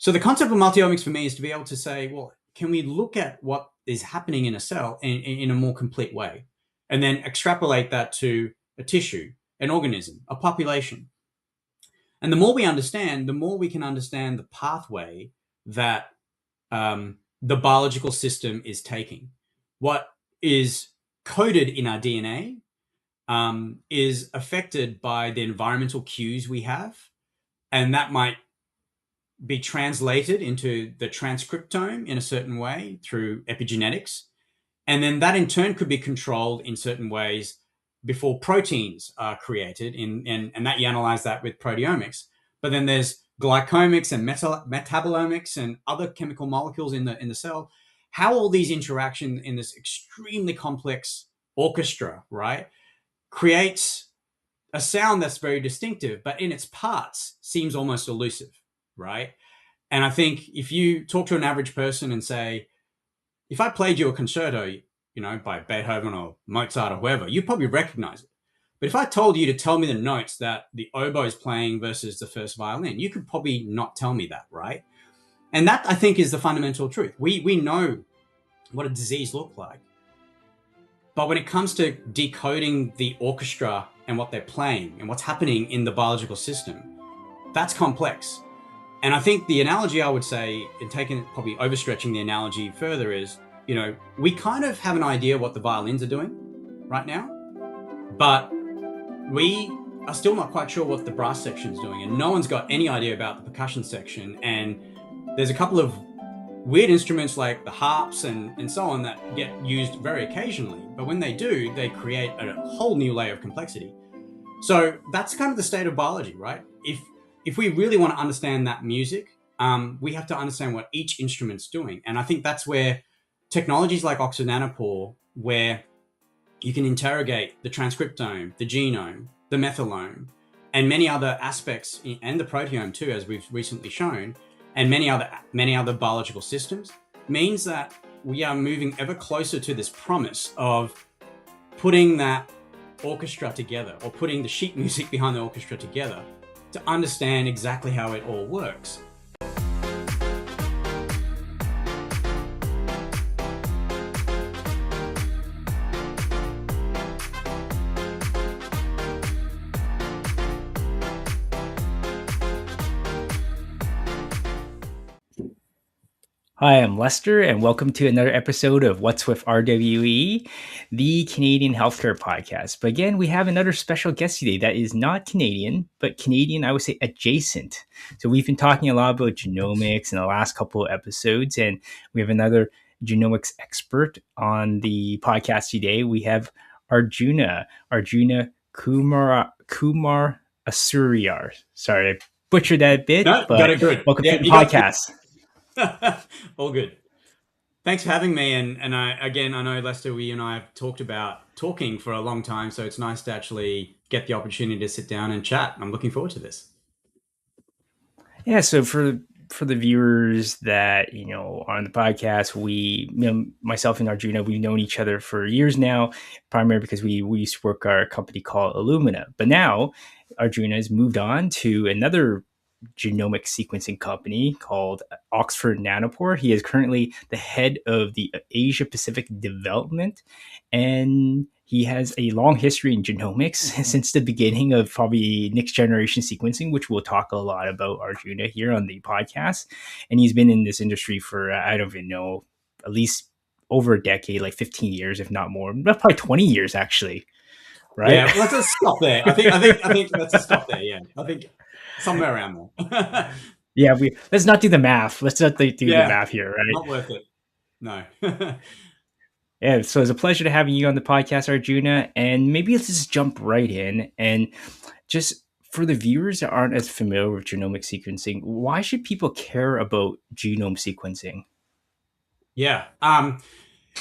So the concept of multiomics for me is to be able to say, well, can we look at what is happening in a cell in a more complete way, and then extrapolate that to a tissue, an organism, a population. And the more we understand, the more we can understand the pathway that the biological system is taking. What is coded in our DNA is affected by the environmental cues we have, and that might be translated into the transcriptome in a certain way through epigenetics. And then that in turn could be controlled in certain ways before proteins are created, and that you analyze that with proteomics. But then there's glycomics and metabolomics and other chemical molecules in the cell. How all these interaction in this extremely complex orchestra, right, creates a sound that's very distinctive, but in its parts seems almost elusive, right? And I think if you talk to an average person and say, if I played you a concerto, by Beethoven or Mozart or whoever, you'd probably recognize it. But if I told you to tell me the notes that the oboe is playing versus the first violin, you could probably not tell me that, right? And that, I think, is the fundamental truth. We know what a disease looks like. But when it comes to decoding the orchestra and what they're playing and what's happening in the biological system, that's complex. And I think the analogy I would say, and probably overstretching the analogy further, is, we kind of have an idea what the violins are doing right now, but we are still not quite sure what the brass section is doing, and no one's got any idea about the percussion section. And there's a couple of weird instruments like the harps and so on that get used very occasionally, but when they do, they create a whole new layer of complexity. So that's kind of the state of biology, right? If we really want to understand that music, we have to understand what each instrument's doing. And I think that's where technologies like Oxford Nanopore, where you can interrogate the transcriptome, the genome, the methylome, and many other aspects, and the proteome too, as we've recently shown, and many other biological systems, means that we are moving ever closer to this promise of putting that orchestra together, or putting the sheet music behind the orchestra together, to understand exactly how it all works. Hi, I'm Lester, and welcome to another episode of What's with RWE, the Canadian healthcare podcast. But again, we have another special guest today that is not Canadian, but Canadian, I would say, adjacent. So we've been talking a lot about genomics in the last couple of episodes, and we have another genomics expert on the podcast today. We have Arjuna Kumarasuriyar. Sorry, I butchered that a bit, No, but got it good. welcome to the podcast. All good. Thanks for having me. And I know, Lester, you and I have talked about talking for a long time, so it's nice to actually get the opportunity to sit down and chat. I'm looking forward to this. Yeah, so for the viewers that are on the podcast, myself and Arjuna, we've known each other for years now, primarily because we used to work at a company called Illumina. But now Arjuna has moved on to another genomic sequencing company called Oxford Nanopore. He is currently the head of the Asia Pacific development, and he has a long history in genomics since the beginning of probably next generation sequencing, which we'll talk a lot about, Arjuna, here on the podcast. And he's been in this industry for, I don't even know, at least over a decade, like 15 years, if not more, probably 20 years actually. Right? Yeah, let's just stop there. I think let's just stop there. Yeah, I think somewhere around there. Yeah, let's not do the math. Let's not do the math here, right? Not worth it. No. Yeah, so it's a pleasure to have you on the podcast, Arjuna. And maybe let's just jump right in. And just for the viewers that aren't as familiar with genomic sequencing, why should people care about genome sequencing? Yeah.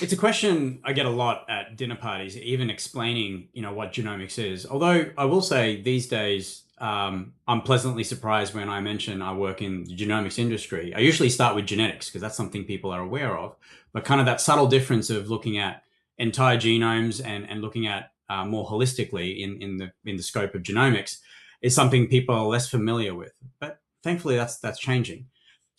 It's a question I get a lot at dinner parties, even explaining, what genomics is. Although I will say these days, I'm pleasantly surprised when I mention I work in the genomics industry. I usually start with genetics because that's something people are aware of, but kind of that subtle difference of looking at entire genomes and looking at more holistically in the scope of genomics is something people are less familiar with. But thankfully, that's changing.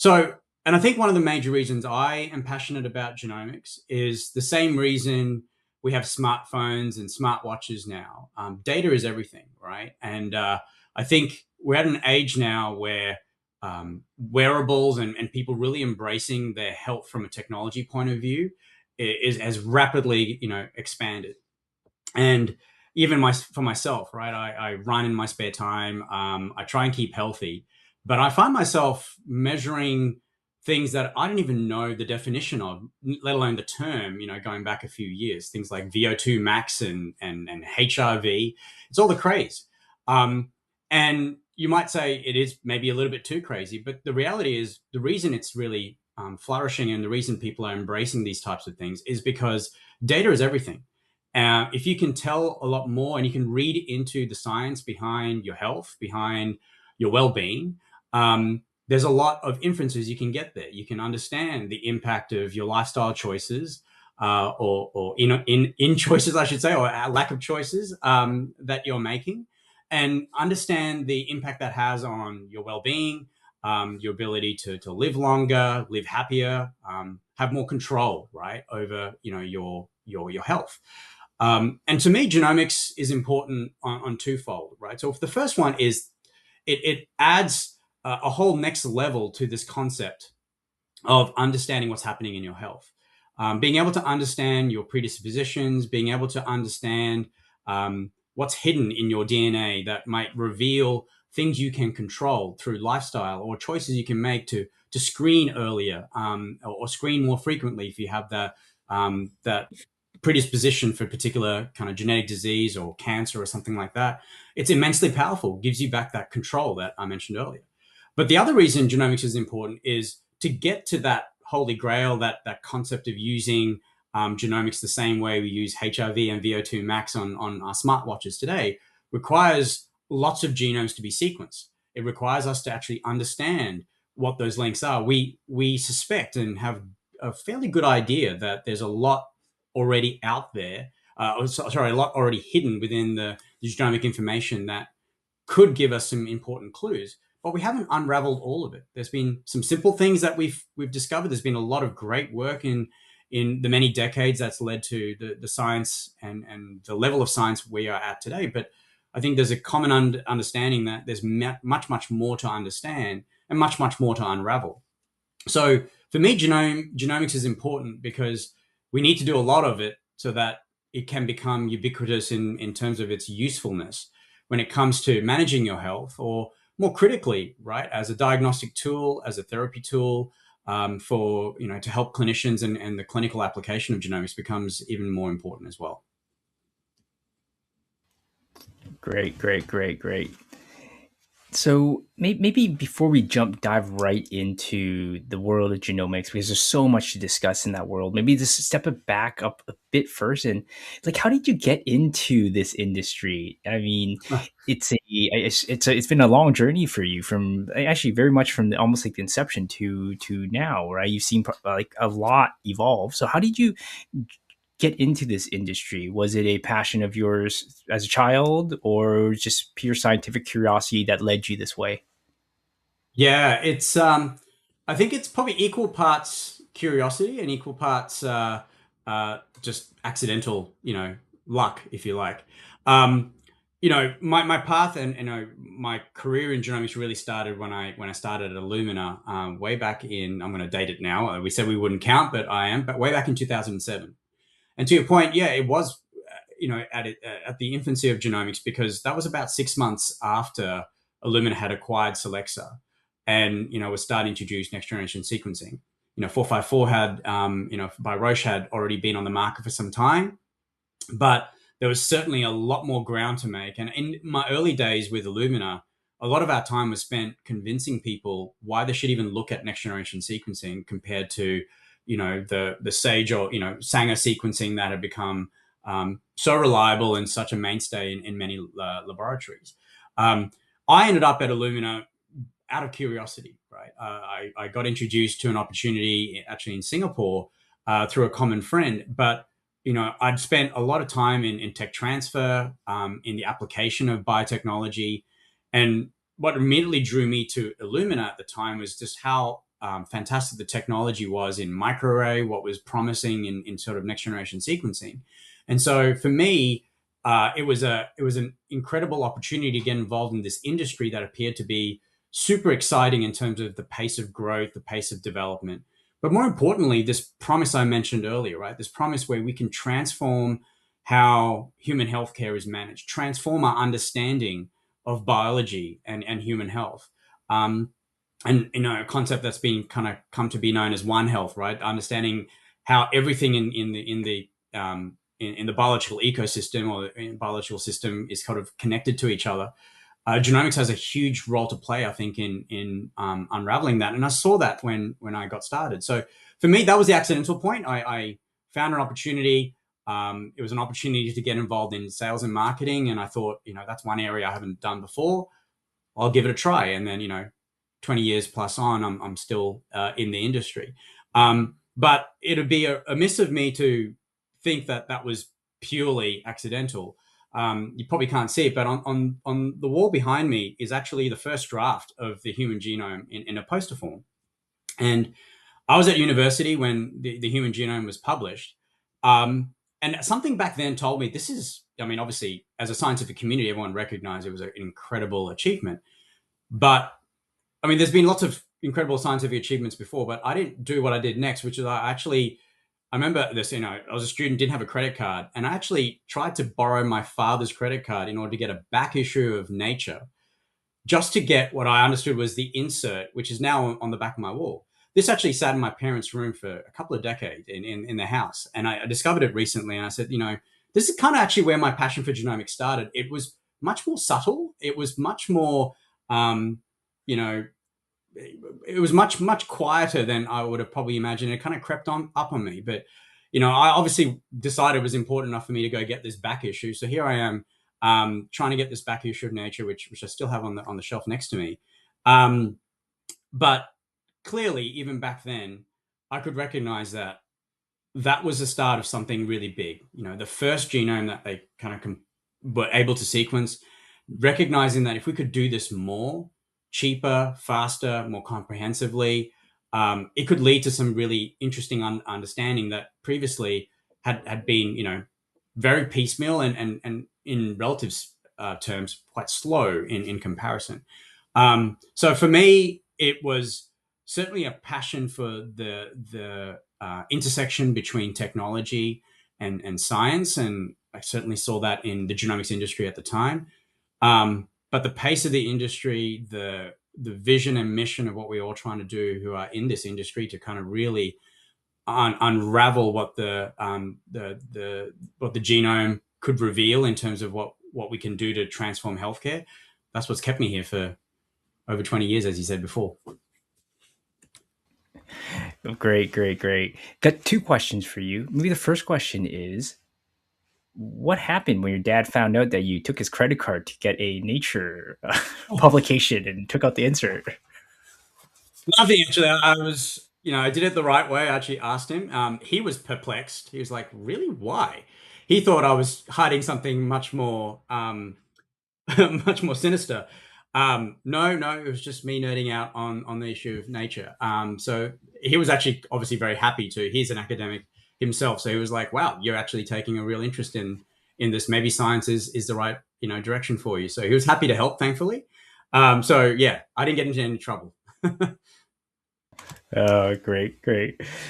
So, and I think one of the major reasons I am passionate about genomics is the same reason we have smartphones and smartwatches now. Data is everything, right? And I think we're at an age now where wearables and people really embracing their health from a technology point of view is has rapidly, expanded. And even for myself, right? I run in my spare time. I try and keep healthy, but I find myself measuring things that I don't even know the definition of, let alone the term. Going back a few years, things like VO2 max and HRV. It's all the craze, and you might say it is maybe a little bit too crazy, but the reality is the reason it's really flourishing and the reason people are embracing these types of things is because data is everything. If you can tell a lot more and you can read into the science behind your health, behind your well-being, there's a lot of inferences you can get there. You can understand the impact of your lifestyle choices, or in choices, I should say, or lack of choices that you're making, and understand the impact that has on your well-being, your ability to live longer, live happier, have more control, right, over your health. And to me, genomics is important on twofold, right? So if the first one is it adds a whole next level to this concept of understanding what's happening in your health. Being able to understand your predispositions, being able to understand what's hidden in your DNA that might reveal things you can control through lifestyle or choices you can make to screen earlier, or screen more frequently if you have that predisposition for a particular kind of genetic disease or cancer or something like that. It's immensely powerful, gives you back that control that I mentioned earlier. But the other reason genomics is important is to get to that holy grail, that concept of using genomics the same way we use HRV and VO2 max on our smartwatches today requires lots of genomes to be sequenced. It requires us to actually understand what those links are. We suspect and have a fairly good idea that there's a lot already out there, a lot already hidden within the genomic information that could give us some important clues, but we haven't unraveled all of it. There's been some simple things that we've discovered. There's been a lot of great work in the many decades that's led to the science and the level of science we are at today. But I think there's a common understanding that there's much more to understand and much more to unravel. So for me, genomics is important because we need to do a lot of it so that it can become ubiquitous in terms of its usefulness when it comes to managing your health, or more critically, right, as a diagnostic tool, as a therapy tool, for to help clinicians, and the clinical application of genomics becomes even more important as well. Great, great, great, great. So maybe before we dive right into the world of genomics, because there's so much to discuss in that world, maybe just step it back up a bit first. And like, how did you get into this industry? I mean, it's been a long journey for you, from actually very much from almost like the inception to now, right? You've seen like a lot evolve. So how did you get into this industry? Was it a passion of yours as a child, or just pure scientific curiosity that led you this way? Yeah, it's I think it's probably equal parts curiosity and equal parts just accidental, luck, if you like. Um, my path and my career in genomics really started when I started at Illumina, way back in, I'm going to date it now. We said we wouldn't count, but I am. But way back in 2007. And to your point, yeah, it was at the infancy of genomics, because that was about 6 months after Illumina had acquired Solexa, and was starting to introduce next generation sequencing. 454 had by Roche had already been on the market for some time, but there was certainly a lot more ground to make. And in my early days with Illumina, a lot of our time was spent convincing people why they should even look at next generation sequencing compared to the Sage or Sanger sequencing that had become so reliable and such a mainstay in many laboratories. I ended up at Illumina out of curiosity, right? I got introduced to an opportunity actually in Singapore through a common friend, but I'd spent a lot of time in tech transfer, in the application of biotechnology, and what immediately drew me to Illumina at the time was just how fantastic the technology was in microarray, what was promising in sort of next generation sequencing. And so for me, it was an incredible opportunity to get involved in this industry that appeared to be super exciting in terms of the pace of growth, the pace of development. But more importantly, this promise I mentioned earlier, right? This promise where we can transform how human healthcare is managed, transform our understanding of biology and human health. And a concept that's been kind of come to be known as One Health, right? Understanding how everything in the biological ecosystem or in biological system is kind of connected to each other. Genomics has a huge role to play, I think, in unraveling that. And I saw that when I got started. So for me, that was the accidental point. I found an opportunity. It was an opportunity to get involved in sales and marketing. And I thought, that's one area I haven't done before. I'll give it a try. And then, 20 years plus on, I'm still in the industry. But it would be a miss of me to think that was purely accidental. You probably can't see it, but on the wall behind me is actually the first draft of the human genome in a poster form. And I was at university when the human genome was published. And something back then told me this is, obviously, as a scientific community, everyone recognized it was an incredible achievement. But there's been lots of incredible scientific achievements before, but I didn't do what I did next, which is I remember this, I was a student, didn't have a credit card, and I actually tried to borrow my father's credit card in order to get a back issue of Nature, just to get what I understood was the insert, which is now on the back of my wall. This actually sat in my parents' room for a couple of decades in the house, and I discovered it recently, and I said, this is kind of actually where my passion for genomics started. It was much more subtle. It was much more, it was much, much quieter than I would have probably imagined. It kind of crept up on me. But, I obviously decided it was important enough for me to go get this back issue. So here I am trying to get this back issue of Nature, which I still have on the shelf next to me. But clearly, even back then, I could recognize that was the start of something really big. The first genome that they kind of were able to sequence, recognizing that if we could do this more, cheaper, faster, more comprehensively, it could lead to some really interesting understanding that previously had been, very piecemeal and in relative terms quite slow in comparison. So for me, it was certainly a passion for the intersection between technology and science, and I certainly saw that in the genomics industry at the time. But the pace of the industry, the vision and mission of what we're all trying to do who are in this industry to kind of really unravel what the genome could reveal in terms of what we can do to transform healthcare. That's what's kept me here for over 20 years, as you said before. Great. Got two questions for you. Maybe the first question is, what happened when your dad found out that you took his credit card to get a Nature publication and took out the insert? Nothing, actually. I was, I did it the right way. I actually asked him. He was perplexed. He was like, really? Why? He thought I was hiding something much more, much more sinister. No, it was just me nerding out on the issue of Nature. So he was actually obviously very happy to. He's an academic himself, so he was like, wow, you're actually taking a real interest in this. Maybe science is the right direction for you. So he was happy to help, thankfully. So yeah, I didn't get into any trouble. Oh, great.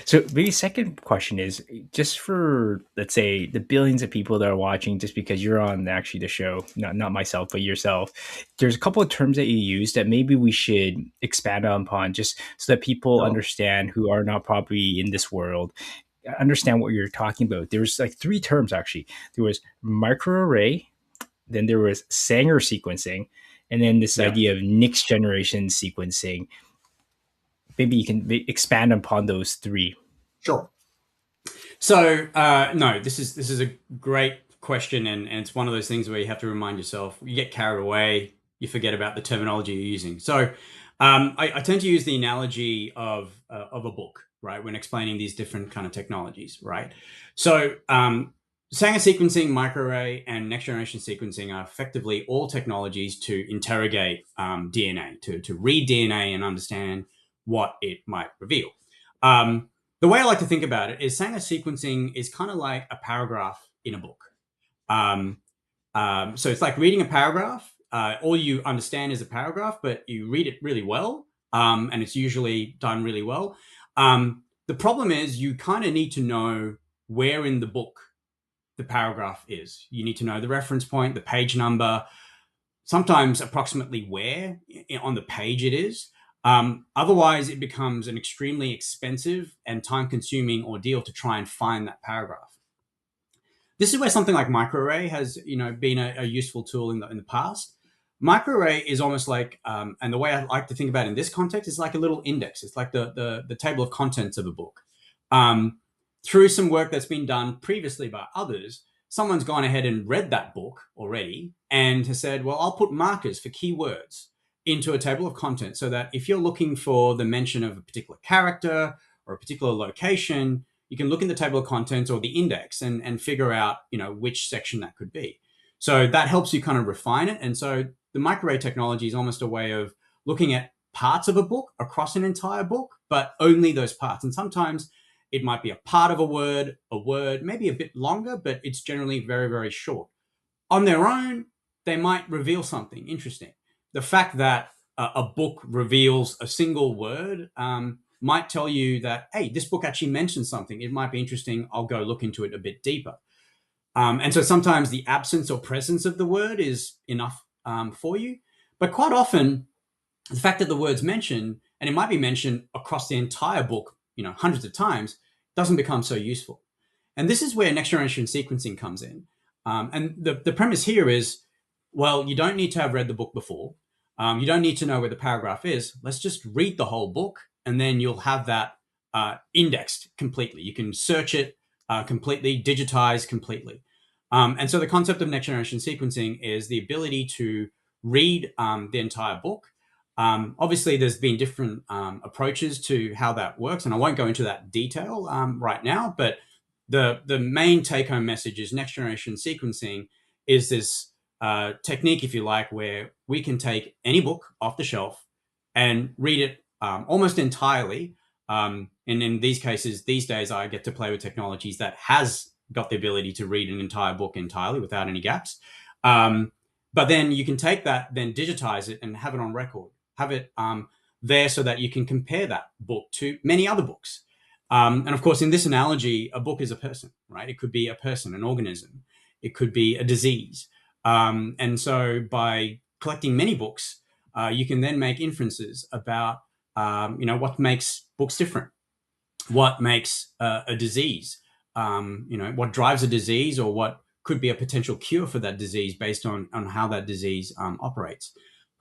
So maybe second question is, just for, let's say, the billions of people that are watching, just because you're on actually the show, not myself, but yourself, there's a couple of terms that you use that maybe we should expand upon, just so that people understand, who are not probably in this world, understand what you're talking about. There's like three terms, actually. There was microarray, then there was Sanger sequencing, and then this idea of next generation sequencing. Maybe you can expand upon those three. Sure. So no, this is a great question, and it's one of those things where you have to remind yourself. You get carried away, you forget about the terminology you're using. So I tend to use the analogy of a book, right, when explaining these different kind of technologies, right? So Sanger sequencing, microarray, and next generation sequencing are effectively all technologies to interrogate DNA, to read DNA and understand what it might reveal. The way I like to think about it is Sanger sequencing is kind of like a paragraph in a book. So it's like reading a paragraph. All you understand is a paragraph, but you read it really well, and it's usually done really well. The problem is you kind of need to know where in the book the paragraph is. You need to know the reference point, the page number, sometimes approximately where on the page it is. Otherwise, it becomes an extremely expensive and time-consuming ordeal to try and find that paragraph. This is where something like microarray has, been a useful tool in the past. Microarray is almost like, and the way I like to think about it in this context is like a little index. It's like the table of contents of a book. Through some work that's been done previously by others, someone's gone ahead and read that book already and has said, well, I'll put markers for keywords into a table of contents so that if you're looking for the mention of a particular character or a particular location, you can look in the table of contents or the index and figure out, which section that could be. So that helps you kind of refine it. And so the microarray technology is almost a way of looking at parts of a book across an entire book, but only those parts. And sometimes it might be a part of a word, maybe a bit longer, but it's generally very, very short. On their own, they might reveal something interesting. The fact that a book reveals a single word might tell you that, hey, this book actually mentions something. It might be interesting. I'll go look into it a bit deeper. And so sometimes the absence or presence of the word is enough for you. But quite often, the fact that the word's mentioned, and it might be mentioned across the entire book, hundreds of times, doesn't become so useful. And this is where next generation sequencing comes in. And the premise here is, well, you don't need to have read the book before. You don't need to know where the paragraph is. Let's just read the whole book, and then you'll have that indexed completely. You can search it completely, digitize completely. And so the concept of next generation sequencing is the ability to read the entire book. Obviously, there's been different approaches to how that works, and I won't go into that detail right now, but the main take-home message is next generation sequencing is this technique, if you like, where we can take any book off the shelf and read it almost entirely. And in these cases, these days, I get to play with technologies that has got the ability to read an entire book entirely without any gaps. But then you can take that, then digitize it and have it on record, have it there so that you can compare that book to many other books. And of course, in this analogy, a book is a person, right? It could be a person, an organism. It could be a disease. And so by collecting many books, you can then make inferences about, what makes books different, what makes a disease, what drives a disease, or what could be a potential cure for that disease based on how that disease operates.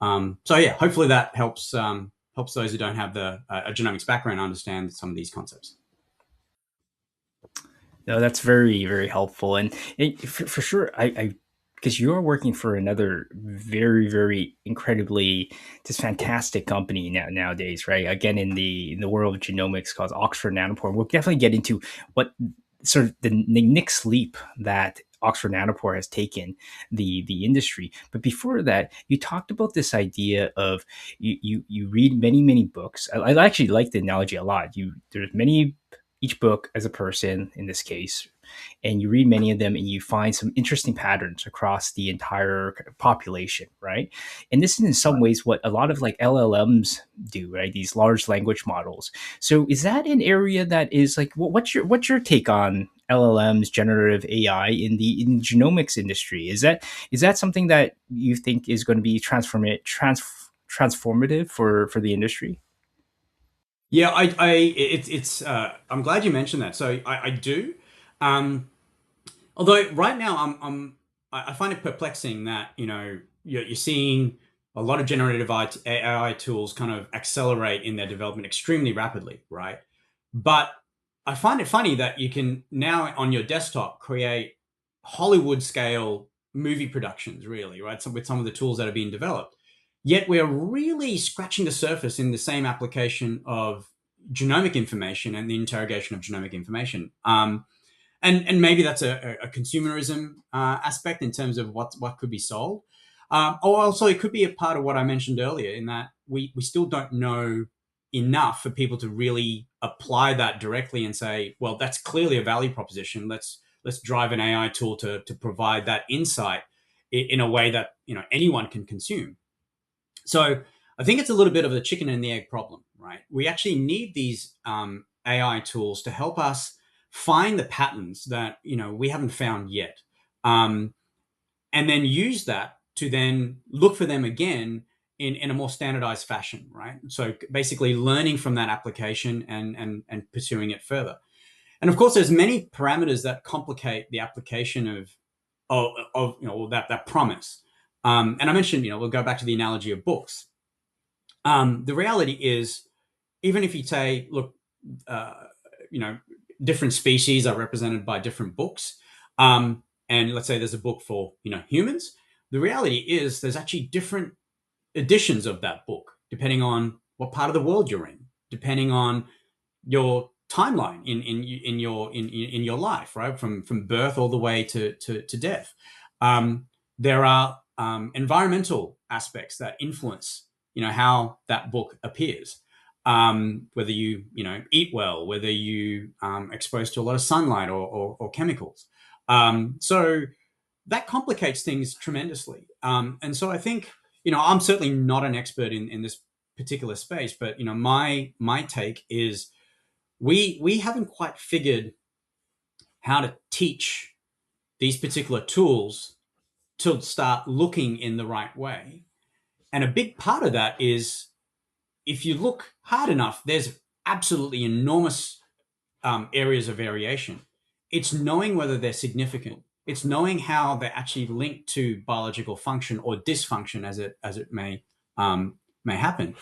So yeah, hopefully that helps those who don't have a genomics background understand some of these concepts. No, that's very, very helpful. And for sure, I because you're working for another very, very incredibly just fantastic company nowadays, right? Again, in the world of genomics, called Oxford Nanopore. We'll definitely get into what sort of the next leap that Oxford Nanopore has taken the industry. But before that, you talked about this idea of you read many books. I actually like the analogy a lot. There's many, each book as a person in this case, and you read many of them and you find some interesting patterns across the entire population, right? And this is in some ways what a lot of like LLMs do, right? These large language models. So is that an area that is like, what's your take on LLMs, generative AI in the genomics industry? Is that something that you think is going to be transformative for the industry? Yeah, I'm glad you mentioned that. So I do. Although right now I find it perplexing that you're seeing a lot of generative AI tools kind of accelerate in their development extremely rapidly, right? But I find it funny that you can now on your desktop create Hollywood scale movie productions, really, right? So with some of the tools that are being developed. Yet we're really scratching the surface in the same application of genomic information and the interrogation of genomic information. And maybe that's a consumerism aspect in terms of what could be sold. Or also it could be a part of what I mentioned earlier in that we still don't know enough for people to really apply that directly and say, well, that's clearly a value proposition. Let's drive an AI tool to provide that insight in a way that anyone can consume. So I think it's a little bit of the chicken and the egg problem, right? We actually need these AI tools to help us find the patterns that we haven't found yet, and then use that to then look for them again in a more standardized fashion, right? So basically, learning from that application and pursuing it further. And of course, there's many parameters that complicate the application of that promise. And I mentioned, we'll go back to the analogy of books. The reality is, even if you say, look, uh, different species are represented by different books, and let's say there's a book for humans, the reality is there's actually different editions of that book depending on what part of the world you're in, depending on your timeline in your life, right? From birth all the way to death. There are environmental aspects that influence how that book appears. Whether you eat well, whether you exposed to a lot of sunlight or chemicals. So that complicates things tremendously. And so I think I'm certainly not an expert in this particular space, but my take is we haven't quite figured how to teach these particular tools to start looking in the right way. And a big part of that is, if you look hard enough, there's absolutely enormous areas of variation. It's knowing whether they're significant. It's knowing how they're actually linked to biological function or dysfunction, as it may happen.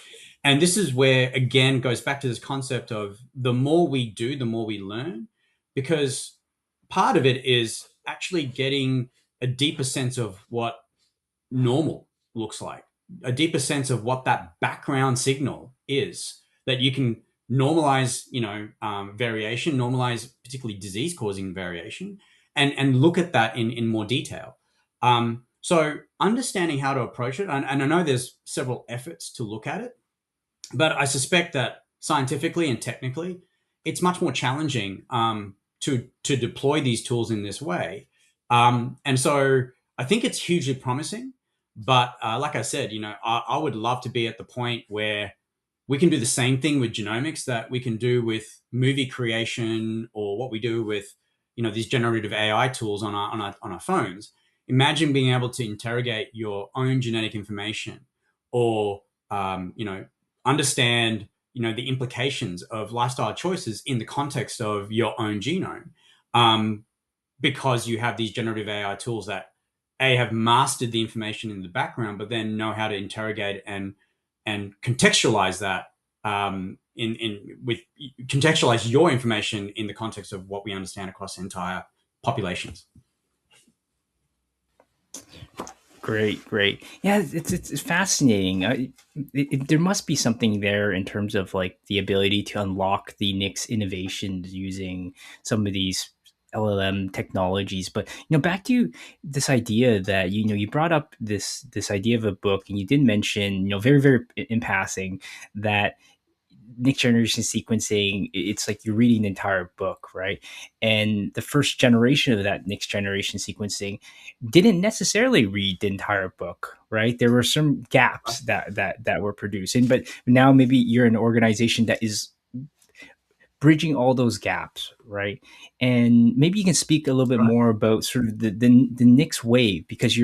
And this is where, again, goes back to this concept of the more we do, the more we learn, because part of it is actually getting a deeper sense of what normal looks like, a deeper sense of what that background signal is, that you can normalize, variation, normalize particularly disease-causing variation, and look at that in more detail. So understanding how to approach it, and I know there's several efforts to look at it, but I suspect that scientifically and technically, it's much more challenging to deploy these tools in this way. And so I think it's hugely promising. But like I said, I would love to be at the point where we can do the same thing with genomics that we can do with movie creation, or what we do with these generative AI tools on our phones. Imagine being able to interrogate your own genetic information, or understand the implications of lifestyle choices in the context of your own genome, because you have these generative AI tools that have mastered the information in the background, but then know how to interrogate and contextualize that, contextualize your information in the context of what we understand across entire populations. Great. Yeah, it's fascinating. There must be something there in terms of like the ability to unlock the Nick's innovations using some of these LLM technologies. But back to this idea that you brought up this idea of a book, and you did mention very very in passing that next generation sequencing, it's like you're reading the entire book, right? And the first generation of that next generation sequencing didn't necessarily read the entire book, right? There were some gaps that were produced, but now maybe you're an organization that is bridging all those gaps, right? And maybe you can speak a little bit more about sort of the next wave, because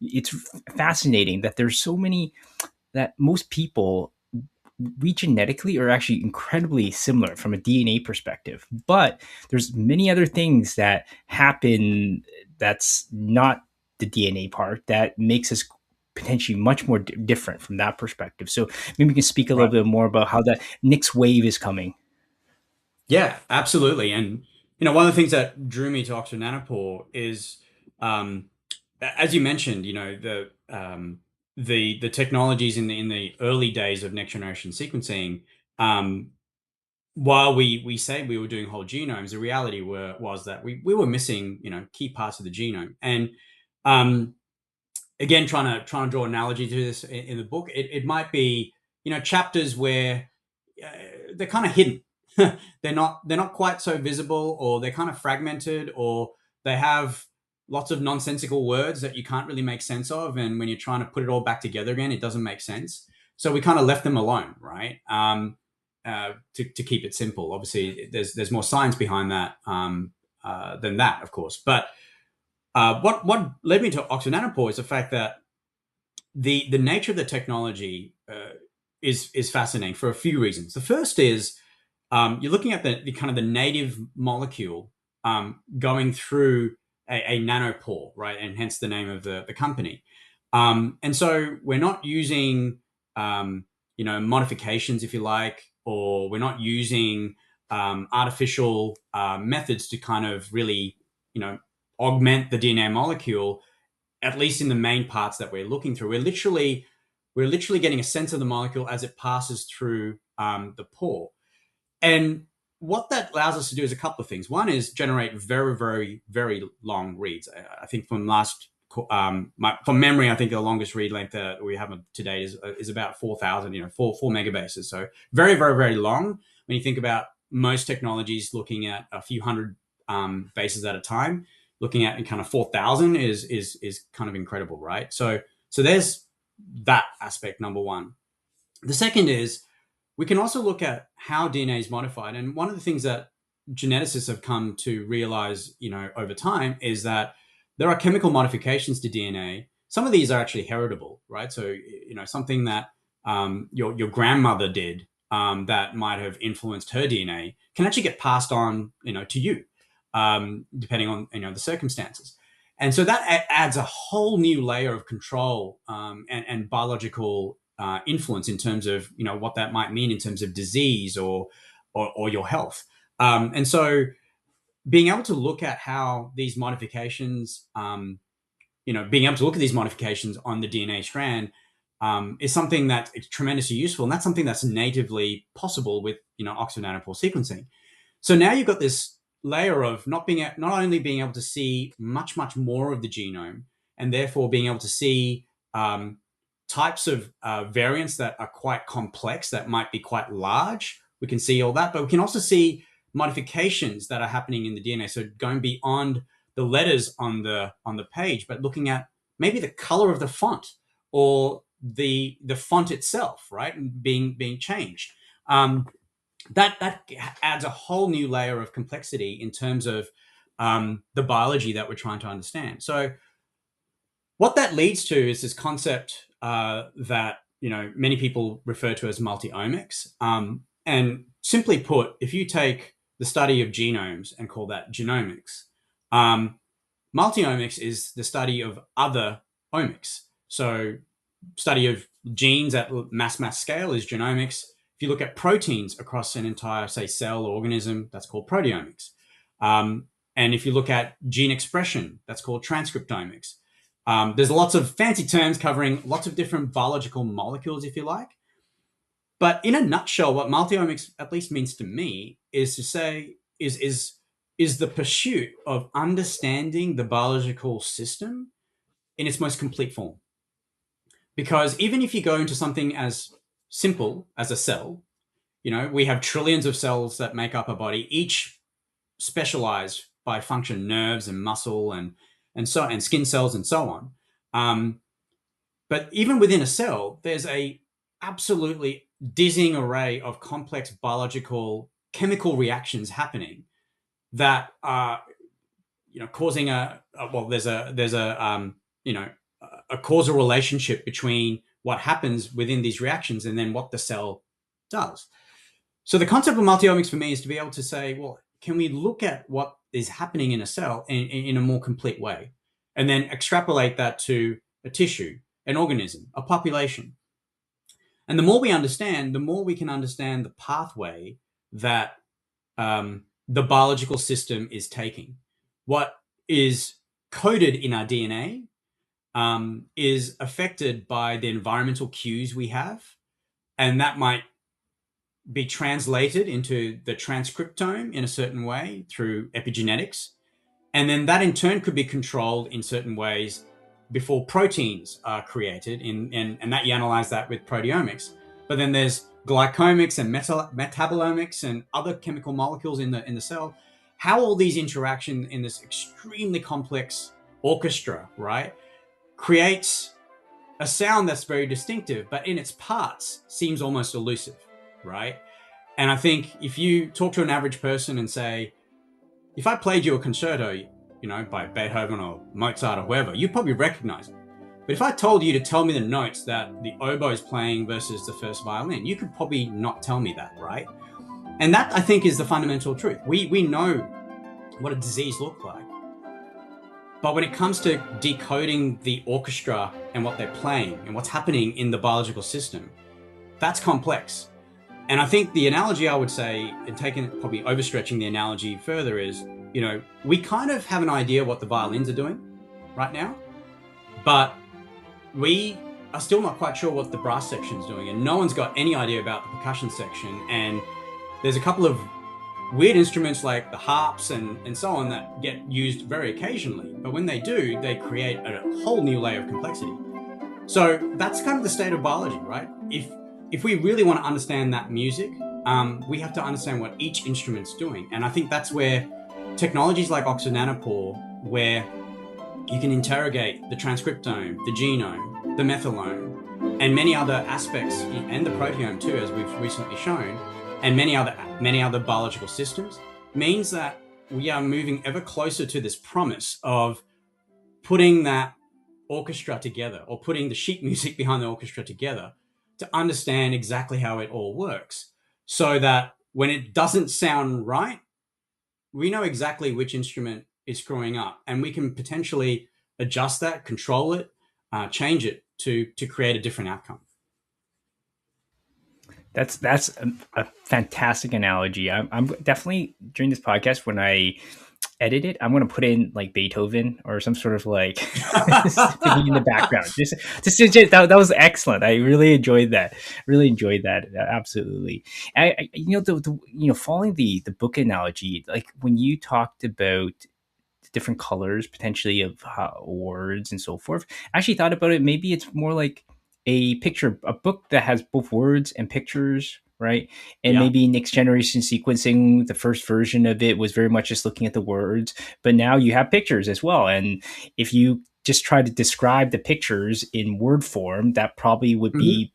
it's fascinating that there's so many, that most people, we genetically are actually incredibly similar from a DNA perspective, but there's many other things that happen that's not the DNA part that makes us potentially much more different from that perspective. So maybe we can speak a little bit more about how that next wave is coming. Yeah, absolutely. And one of the things that drew me to Oxford Nanopore is, as you mentioned, the technologies in the early days of next generation sequencing. While we say we were doing whole genomes, the reality was that we were missing key parts of the genome. And again, trying to draw an analogy to this in the book, it might be chapters where they're kind of hidden. They're not quite so visible, or they're kind of fragmented, or they have lots of nonsensical words that you can't really make sense of, and when you're trying to put it all back together again, it doesn't make sense. So we kind of left them alone, right? To keep it simple. Obviously, there's more science behind that than that, of course. But what led me to Oxford Nanopore is the fact that the nature of the technology is fascinating for a few reasons. The first is you're looking at the kind of the native molecule going through a nanopore, right? And hence the name of the company. And so we're not using, modifications, if you like, or we're not using artificial methods to kind of really, augment the DNA molecule, at least in the main parts that we're looking through. We're literally getting a sense of the molecule as it passes through the pore. And what that allows us to do is a couple of things. One is generate very, very, very long reads. I think from from memory, I think the longest read length that we have to date is about 4,000, 4 megabases. So very, very, very long. When you think about most technologies looking at a few hundred bases at a time, looking at kind of 4,000 is kind of incredible, right? So there's that aspect, number one. The second is we can also look at how DNA is modified. And one of the things that geneticists have come to realize, over time is that there are chemical modifications to DNA. Some of these are actually heritable, right? So, something that your grandmother did that might have influenced her DNA can actually get passed on, to you, depending on, the circumstances. And so that adds a whole new layer of control and biological influence in terms of what that might mean in terms of disease or your health. And so being able to look at how these modifications, being able to look at these modifications on the DNA strand is something that is tremendously useful, and that's something that's natively possible with Oxford Nanopore sequencing. So now you've got this layer of not only being able to see much more of the genome, and therefore being able to see types of variants that are quite complex, that might be quite large. We can see all that, but we can also see modifications that are happening in the DNA. So going beyond the letters on the page, but looking at maybe the color of the font or the font itself, right, and being changed. That adds a whole new layer of complexity in terms of the biology that we're trying to understand. So what that leads to is this concept that many people refer to as multiomics. And simply put, if you take the study of genomes and call that genomics, multiomics is the study of other omics. So study of genes at mass scale is genomics. If you look at proteins across an entire, say, cell or organism, that's called proteomics. And if you look at gene expression, that's called transcriptomics. There's lots of fancy terms covering lots of different biological molecules, if you like. But in a nutshell, what multiomics at least means to me is to say is the pursuit of understanding the biological system in its most complete form. Because even if you go into something as simple as a cell, we have trillions of cells that make up a body, each specialized by function, nerves and muscle and skin cells and so on. But even within a cell, there's a absolutely dizzying array of complex biological chemical reactions happening that are, causing there's a causal relationship between what happens within these reactions and then what the cell does. So the concept of multiomics for me is to be able to say, well, can we look at what is happening in a cell in a more complete way, and then extrapolate that to a tissue, an organism, a population? And the more we understand, the more we can understand the pathway that the biological system is taking. What is coded in our DNA is affected by the environmental cues we have, and that might be translated into the transcriptome in a certain way through epigenetics. And then that in turn could be controlled in certain ways before proteins are created, and that you analyze that with proteomics. But then there's glycomics and metabolomics and other chemical molecules in the cell, how all these interaction in this extremely complex orchestra, right, creates a sound that's very distinctive, but in its parts seems almost elusive, right? And I think if you talk to an average person and say, if I played you a concerto, by Beethoven or Mozart or whoever, you'd probably recognize it. But if I told you to tell me the notes that the oboe is playing versus the first violin, you could probably not tell me that, right? And that, I think, is the fundamental truth. We know what a disease looks like. But when it comes to decoding the orchestra and what they're playing and what's happening in the biological system, that's complex. And I think the analogy I would say, and probably overstretching the analogy further, is, we kind of have an idea what the violins are doing right now, but we are still not quite sure what the brass section is doing, and no one's got any idea about the percussion section. And there's a couple of weird instruments like the harps and so on that get used very occasionally, but when they do, they create a whole new layer of complexity. So that's kind of the state of biology, right? If we really want to understand that music, we have to understand what each instrument's doing. And I think that's where technologies like Oxford Nanopore, where you can interrogate the transcriptome, the genome, the methylome, and many other aspects, and the proteome too, as we've recently shown, and many other biological systems, means that we are moving ever closer to this promise of putting that orchestra together, or putting the sheet music behind the orchestra together, to understand exactly how it all works, so that when it doesn't sound right, we know exactly which instrument is screwing up, and we can potentially adjust that, control it, change it to create a different outcome. That's a fantastic analogy. I'm definitely, during this podcast, when I edit it, I'm going to put in like Beethoven or some sort of like thinking in the background. That was excellent. I really enjoyed that. Absolutely. Following the book analogy, like when you talked about different colors potentially of words and so forth, I actually thought about it. Maybe it's more like a book that has both words and pictures, right? And maybe Next Generation Sequencing, the first version of it was very much just looking at the words, but now you have pictures as well. And if you just try to describe the pictures in word form, that probably would be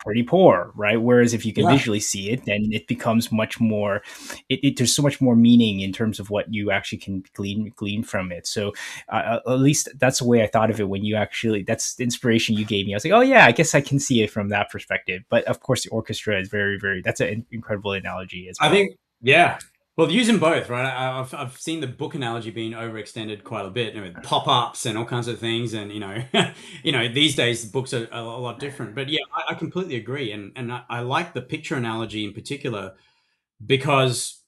pretty poor, right? Whereas if you can visually see it, then it becomes much more, there's so much more meaning in terms of what you actually can glean from it. So at least that's the way I thought of it when that's the inspiration you gave me. I was like, oh yeah, I guess I can see it from that perspective. But of course the orchestra is very, very, that's an incredible analogy as well. I think, well, using both, right? I've seen the book analogy being overextended quite a bit, with pop-ups and all kinds of things, and these days the books are a lot different. But yeah, I completely agree, and I like the picture analogy in particular, because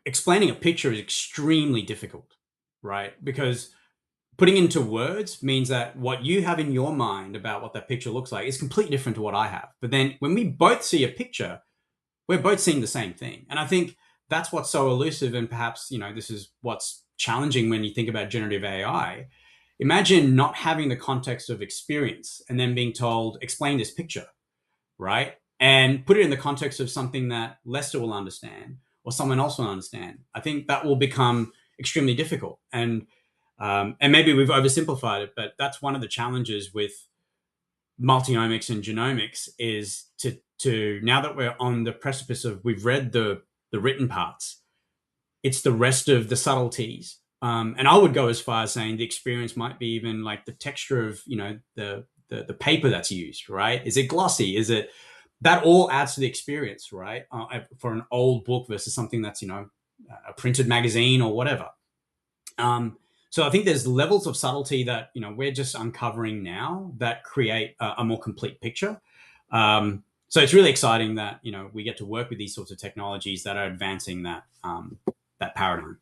explaining a picture is extremely difficult, right? Because putting into words means that what you have in your mind about what that picture looks like is completely different to what I have. But then when we both see a picture, we're both seeing the same thing. And I think that's what's so elusive, and perhaps, this is what's challenging when you think about generative AI. Imagine not having the context of experience and then being told, explain this picture, right? And put it in the context of something that Lester will understand or someone else will understand. I think that will become extremely difficult. And maybe we've oversimplified it, but that's one of the challenges with multiomics and genomics, is to now that we're on the precipice of, we've read the written parts, it's the rest of the subtleties. And I would go as far as saying the experience might be even like the texture of, the paper that's used, right? Is it glossy? Is it, that all adds to the experience, right? For an old book versus something that's, a printed magazine or whatever. So I think there's levels of subtlety that, we're just uncovering now that create a more complete picture. So it's really exciting that, we get to work with these sorts of technologies that are advancing that paradigm.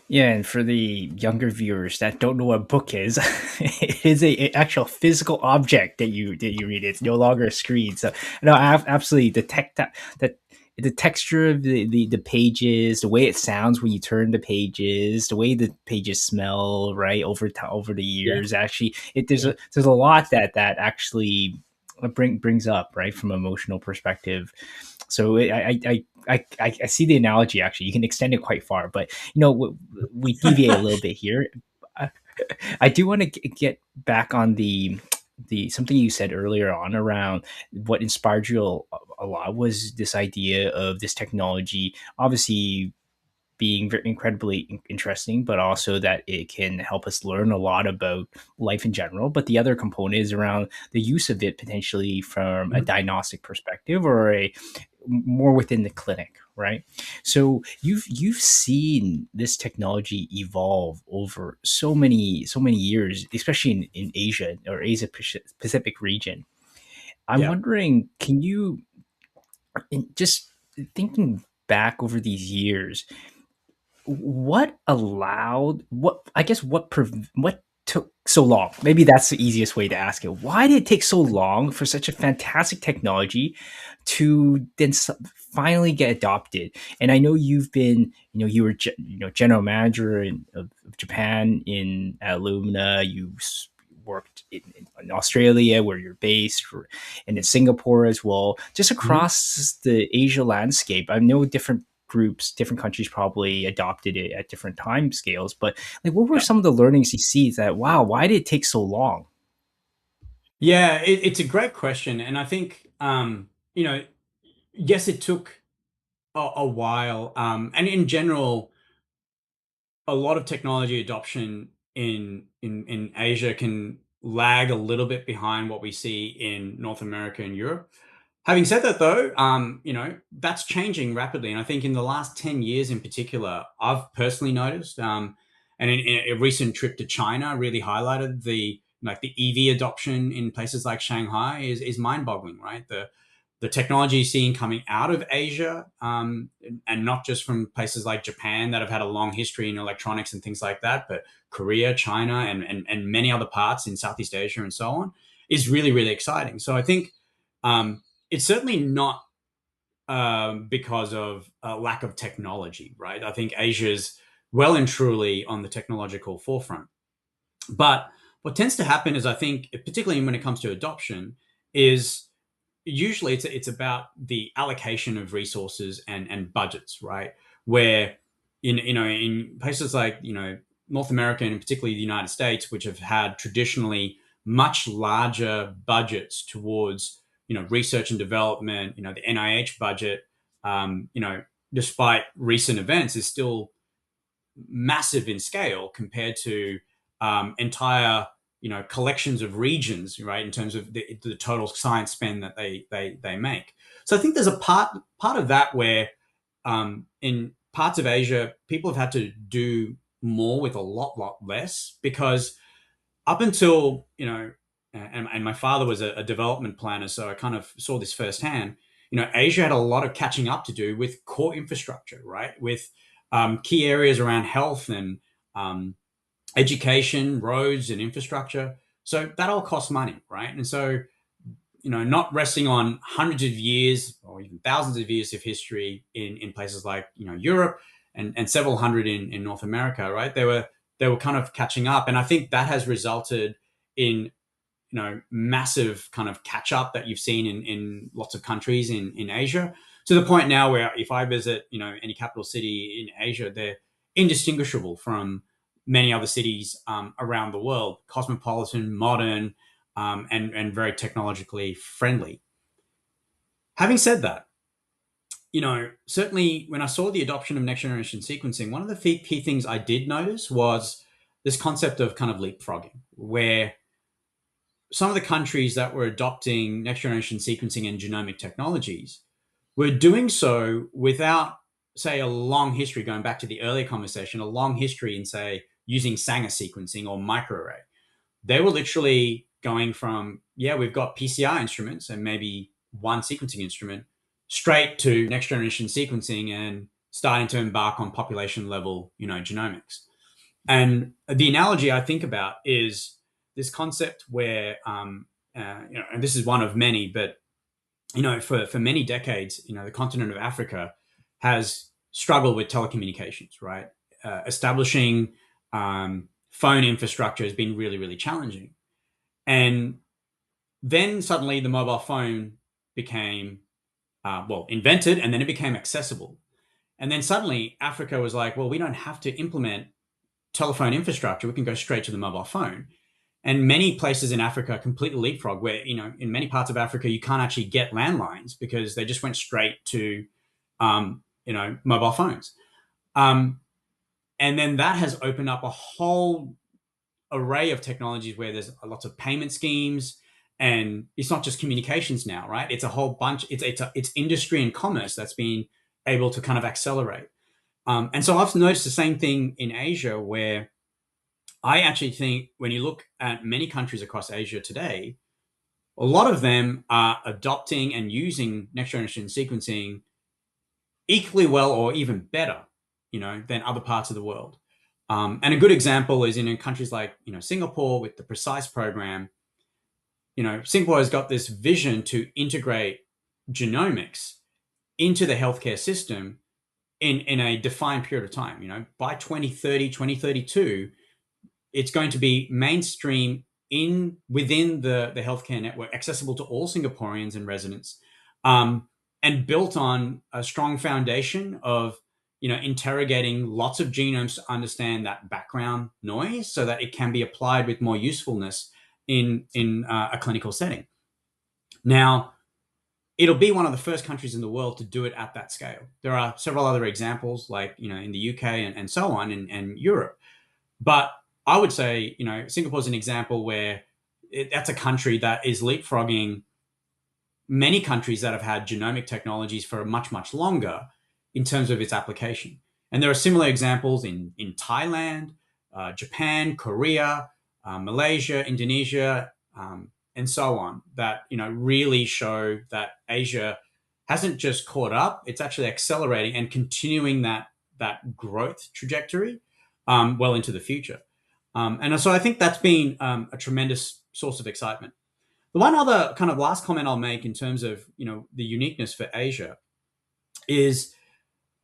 Yeah, and for the younger viewers that don't know what a book is, it is a actual physical object that you read. It's no longer a screen. So no, absolutely, the tech that the texture of the pages, the way it sounds when you turn the pages, the way the pages smell, right, over the Yeah. years. Actually, Yeah. there's a lot that actually brings up, right, from an emotional perspective. So I see the analogy. Actually, you can extend it quite far, but we deviate a little bit here. I do want to get back on the something you said earlier on around what inspired you a lot was this idea of this technology obviously being very incredibly interesting, but also that it can help us learn a lot about life in general. But the other component is around the use of it potentially from a Mhm. diagnostic perspective or a more within the clinic, right? So you've seen this technology evolve over so many years, especially in Asia or Asia Pacific region. I'm Yeah. wondering, can you just thinking back over these years, what allowed what I guess what took so long? Maybe that's the easiest way to ask it. Why did it take so long for such a fantastic technology to then finally get adopted? And I know you've been, you were general manager of Japan in at Illumina. You worked in Australia where you're based, and in Singapore as well. Just Mhm. across the Asia landscape, I know different groups, different countries probably adopted it at different time scales. But like, what were Yeah. some of the learnings you see that, wow, why did it take so long? Yeah, it's a great question, and I think yes, it took a while, and in general, a lot of technology adoption in Asia can lag a little bit behind what we see in North America and Europe. Having said that, though, that's changing rapidly, and I think in the last 10 years, in particular, I've personally noticed, and in a recent trip to China, really highlighted the EV adoption in places like Shanghai is mind boggling, right? The technology seen coming out of Asia, and not just from places like Japan that have had a long history in electronics and things like that, but Korea, China, and many other parts in Southeast Asia and so on, is really, really exciting. So I think it's certainly not because of a lack of technology, right? I think Asia's well and truly on the technological forefront. But what tends to happen is, I think, particularly when it comes to adoption, is usually it's about the allocation of resources and budgets, right? Where in places like North America and particularly the United States, which have had traditionally much larger budgets towards research and development, the NIH budget, despite recent events, is still massive in scale compared to entire collections of regions, right, in terms of the total science spend that they make. So I think there's a part of that where in parts of Asia people have had to do more with a lot less, because up until and my father was a development planner, so I kind of saw this firsthand. Asia had a lot of catching up to do with core infrastructure, right, with key areas around health and um, education, roads, and infrastructure. So that all costs money, right? And so not resting on hundreds of years or even thousands of years of history in places like Europe and several hundred in North America, right? They were kind of catching up, and I think that has resulted in massive kind of catch up that you've seen in lots of countries in Asia, to the point now where if I visit any capital city in Asia, they're indistinguishable from many other cities around the world, cosmopolitan, modern, and very technologically friendly. Having said that, certainly when I saw the adoption of next generation sequencing, one of the key things I did notice was this concept of kind of leapfrogging, where some of the countries that were adopting next generation sequencing and genomic technologies were doing so without, say, a long history, going back to the earlier conversation, a long history in, say, using Sanger sequencing or microarray. They were literally going from, yeah, we've got PCR instruments and maybe one sequencing instrument, straight to next generation sequencing and starting to embark on population level, genomics. And the analogy I think about is this concept where, and this is one of many, but for many decades, the continent of Africa has struggled with telecommunications, right? Establishing phone infrastructure has been really, really challenging. And then suddenly the mobile phone became, invented, and then it became accessible. And then suddenly Africa was like, well, we don't have to implement telephone infrastructure. We can go straight to the mobile phone. And many places in Africa completely leapfrog where, in many parts of Africa, you can't actually get landlines because they just went straight to, mobile phones. Um, and then that has opened up a whole array of technologies where there's lots of payment schemes, and it's not just communications now, right? It's a whole bunch. It's industry and commerce that's been able to kind of accelerate. And so I've noticed the same thing in Asia, where I actually think when you look at many countries across Asia today, a lot of them are adopting and using next generation sequencing equally well or even better, than other parts of the world. And a good example is in countries like, Singapore with the PRECISE program. Singapore has got this vision to integrate genomics into the healthcare system in a defined period of time. By 2030, 2032, it's going to be mainstream within the healthcare network, accessible to all Singaporeans and residents, and built on a strong foundation of interrogating lots of genomes to understand that background noise, so that it can be applied with more usefulness in a clinical setting. Now, it'll be one of the first countries in the world to do it at that scale. There are several other examples, like in the UK and so on, and Europe, but I would say, Singapore is an example where that's a country that is leapfrogging many countries that have had genomic technologies for much, much longer in terms of its application. And there are similar examples in Thailand, Japan, Korea, Malaysia, Indonesia, and so on, that, really show that Asia hasn't just caught up, it's actually accelerating and continuing that growth trajectory well into the future. And so I think that's been a tremendous source of excitement. The one other kind of last comment I'll make in terms of the uniqueness for Asia is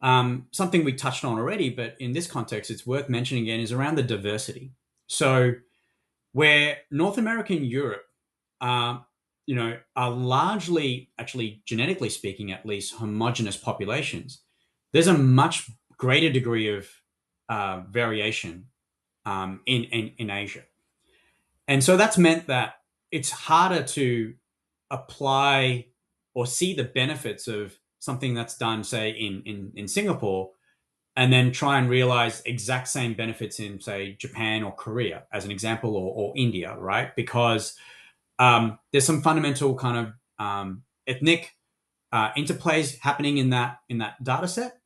something we touched on already, but in this context, it's worth mentioning again, is around the diversity. So where North America and Europe, are largely, actually genetically speaking, at least homogenous populations, there's a much greater degree of variation in Asia. And so that's meant that it's harder to apply or see the benefits of something that's done, say, in Singapore, and then try and realize exact same benefits in, say, Japan or Korea, as an example, or India, right? Because there's some fundamental kind of ethnic interplays happening in that data set.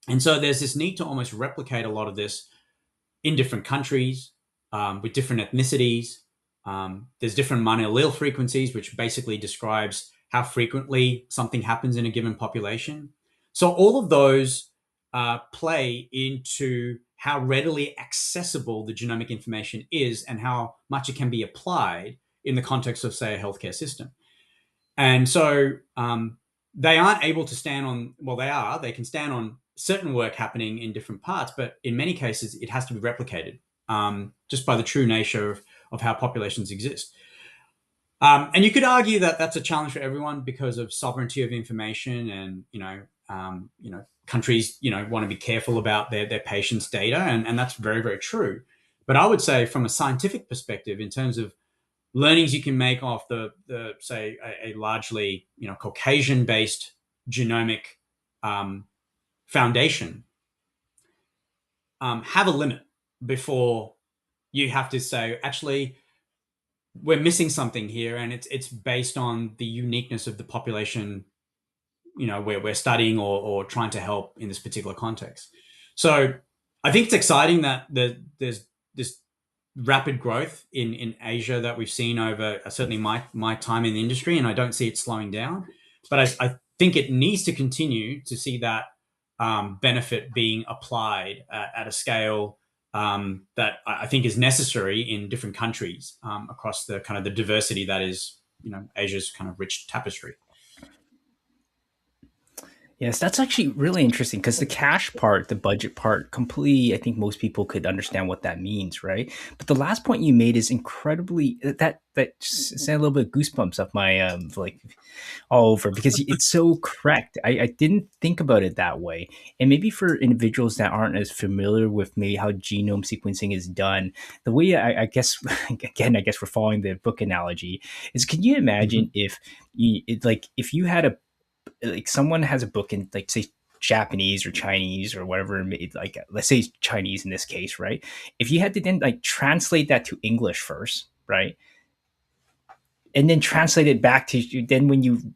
And so there's this need to almost replicate a lot of this in different countries, with different ethnicities. There's different monoallele frequencies, which basically describes how frequently something happens in a given population. So all of those play into how readily accessible the genomic information is and how much it can be applied in the context of, say, a healthcare system. And so they aren't able to stand on, well, they can stand on certain work happening in different parts, but in many cases, it has to be replicated just by the true nature of how populations exist. And you could argue that that's a challenge for everyone because of sovereignty of information, and countries want to be careful about their patients' data, and that's very, very true. But I would say, from a scientific perspective, in terms of learnings you can make off the say a largely Caucasian based genomic foundation, have a limit before you have to say, actually, we're missing something here, and it's based on the uniqueness of the population where we're studying or trying to help in this particular context. So I think it's exciting that there's this rapid growth in Asia that we've seen over certainly my time in the industry, and I don't see it slowing down. But I think it needs to continue to see that benefit being applied at a scale that I think is necessary in different countries across the kind of the diversity that is Asia's kind of rich tapestry. Yes, that's actually really interesting because the cash part, the budget part, completely, I think most people could understand what that means, right? But the last point you made is incredibly that just sent a little bit of goosebumps up my like all over because it's so correct. I didn't think about it that way. And maybe for individuals that aren't as familiar with maybe how genome sequencing is done, the way I guess, again, I guess we're following the book analogy, is can you Mhm. imagine if like if you had a like someone has a book in like say Japanese or Chinese or whatever, like let's say Chinese in this case, right? If you had to then like translate that to English first, right? And then translate it back to then when you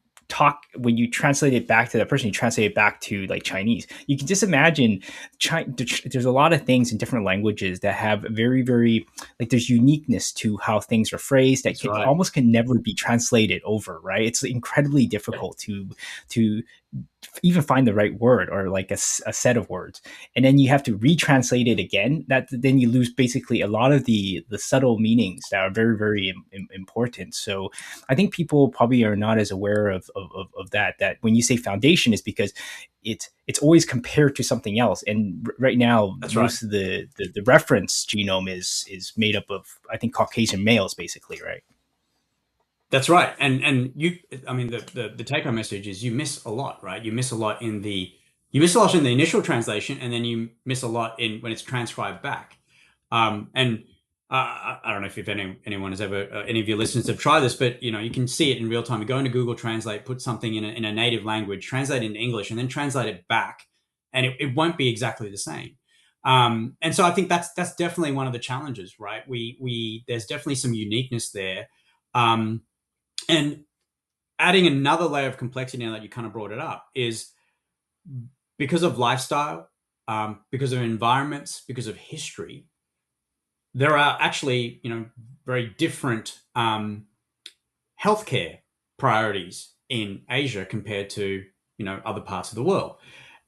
translate it back to that person, you translate it back to like Chinese. You can just imagine there's a lot of things in different languages that have very like there's uniqueness to how things are phrased that That's right. almost can never be translated over, right? It's incredibly difficult to even find the right word or like a set of words, and then you have to retranslate it again. That then you lose basically a lot of the subtle meanings that are very important. So I think people probably are not as aware of that when you say foundation is because it's always compared to something else. And right now That's right. most of the reference genome is made up of, I think, Caucasian males basically, right? That's right. And you, I mean, the take home message is you miss a lot, right? You miss a lot in the initial translation, and then you miss a lot in when it's transcribed back. And I don't know if anyone has ever, any of your listeners have tried this, but you can see it in real time. You go into Google Translate, put something in a native language, translate it into English, and then translate it back, and it won't be exactly the same. And so I think that's definitely one of the challenges, right? We there's definitely some uniqueness there. Um, and adding another layer of complexity now that you kind of brought it up is because of lifestyle, because of environments, because of history, there are actually, very different healthcare priorities in Asia compared to, other parts of the world.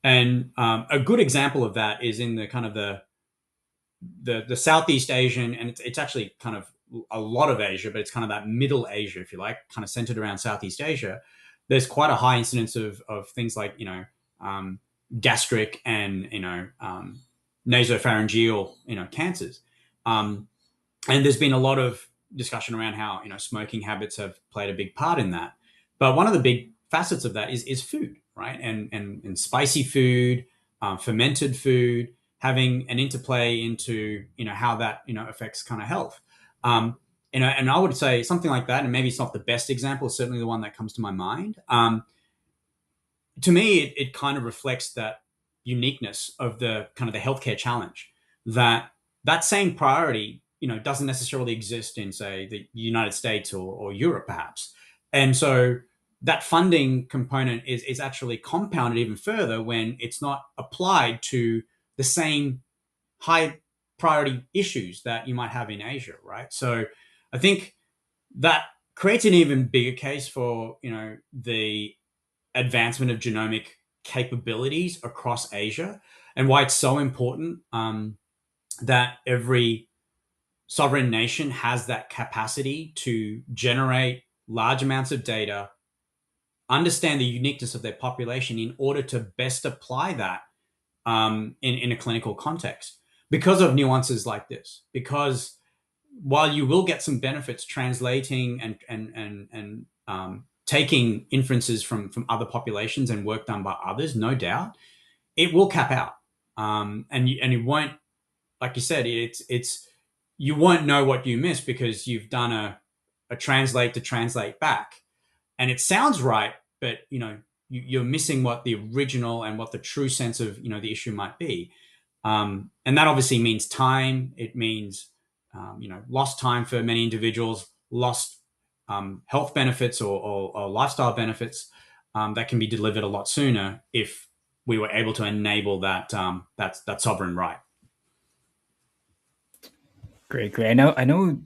And a good example of that is in the kind of the Southeast Asian, and it's actually kind of a lot of Asia, but it's kind of that middle Asia, if you like, kind of centered around Southeast Asia. There's quite a high incidence of things like um, gastric and nasopharyngeal cancers, um, and there's been a lot of discussion around how smoking habits have played a big part in that. But one of the big facets of that is food, right? And spicy food, fermented food, having an interplay into how that affects kind of health. Um, and I would say something like that, and maybe it's not the best example, certainly the one that comes to my mind. To me, it kind of reflects that uniqueness of the kind of the healthcare challenge, that same priority doesn't necessarily exist in, say, the United States or Europe perhaps. And so that funding component is actually compounded even further when it's not applied to the same high priority issues that you might have in Asia, right? So I think that creates an even bigger case for the advancement of genomic capabilities across Asia, and why it's so important that every sovereign nation has that capacity to generate large amounts of data, understand the uniqueness of their population in order to best apply that in a clinical context because of nuances like this. Because while you will get some benefits translating and taking inferences from other populations and work done by others, no doubt, it will cap out, and you won't, like you said, it's you won't know what you missed because you've done a translate to translate back, and it sounds right, but you're missing what the original and what the true sense of the issue might be, and that obviously means time. It means lost time for many individuals, lost health benefits or lifestyle benefits that can be delivered a lot sooner if we were able to enable that sovereign right. Great. I know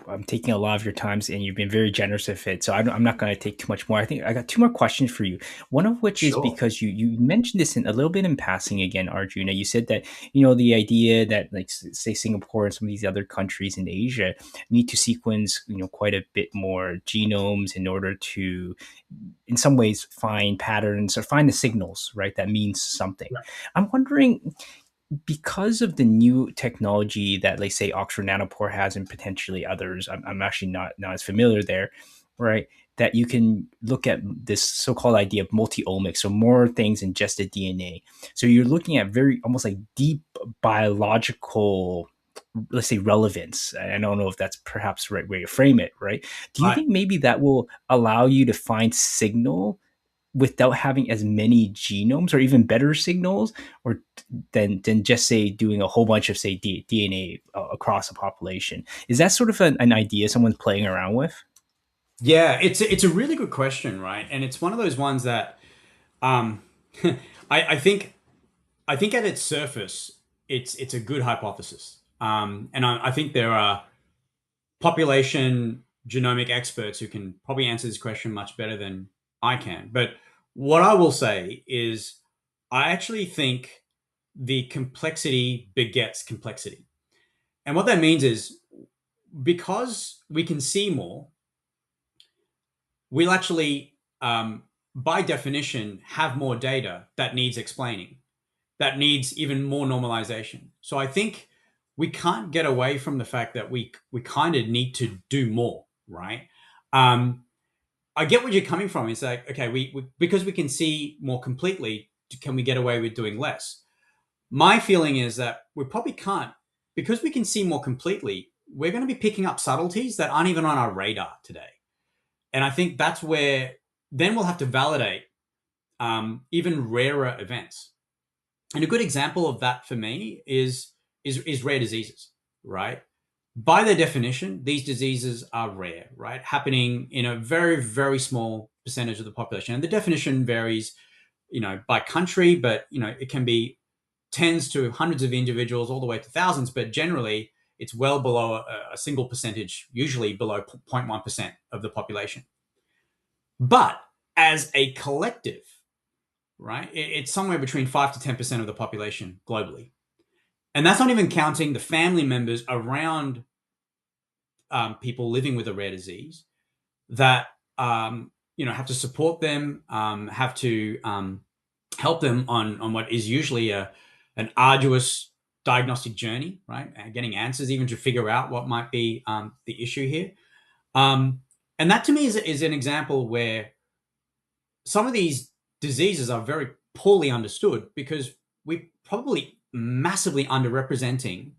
I'm taking a lot of your times, and you've been very generous with it. So I'm not going to take too much more. I think I got two more questions for you. One of which is Sure. because you mentioned this in a little bit in passing again, Arjuna. You said that the idea that, like, say Singapore and some of these other countries in Asia need to sequence quite a bit more genomes in order to, in some ways, find patterns or find the signals, right? That means something. Yeah. I'm wondering, because of the new technology that, let's say, Oxford Nanopore has, and potentially others, I'm actually not as familiar there, right? That you can look at this so-called idea of multiomics, so more things than just the DNA. So you're looking at very almost like deep biological, let's say, relevance. I don't know if that's perhaps the right way to frame it, right? Do you Right. think maybe that will allow you to find signal without having as many genomes, or even better signals, or than just, say, doing a whole bunch of, say, DNA across a population? Is that sort of an idea someone's playing around with? Yeah, it's a really good question, right? And it's one of those ones that um, I think at its surface, it's a good hypothesis, and I think there are population genomic experts who can probably answer this question much better than I can. But what I will say is, I actually think the complexity begets complexity, and what that means is, because we can see more, we'll actually, by definition, have more data that needs explaining, that needs even more normalization. So I think we can't get away from the fact that we kind of need to do more, right? Um, I get what you're coming from. It's like, okay, we because we can see more completely, can we get away with doing less? My feeling is that we probably can't, because we can see more completely. We're going to be picking up subtleties that aren't even on our radar today. And I think that's where then we'll have to validate even rarer events. And a good example of that for me is rare diseases, right? By their definition, these diseases are rare, right? Happening in a very, very small percentage of the population. And the definition varies, by country, but it can be tens to hundreds of individuals all the way to thousands, but generally it's well below a single percentage, usually below 0.1% of the population. But as a collective, right, it's somewhere between 5 to 10% of the population globally. And that's not even counting the family members around people living with a rare disease that, have to support them, have to help them on what is usually an arduous diagnostic journey, right? Getting answers even to figure out what might be the issue here. Um, and that to me is an example where some of these diseases are very poorly understood because we probably massively underrepresenting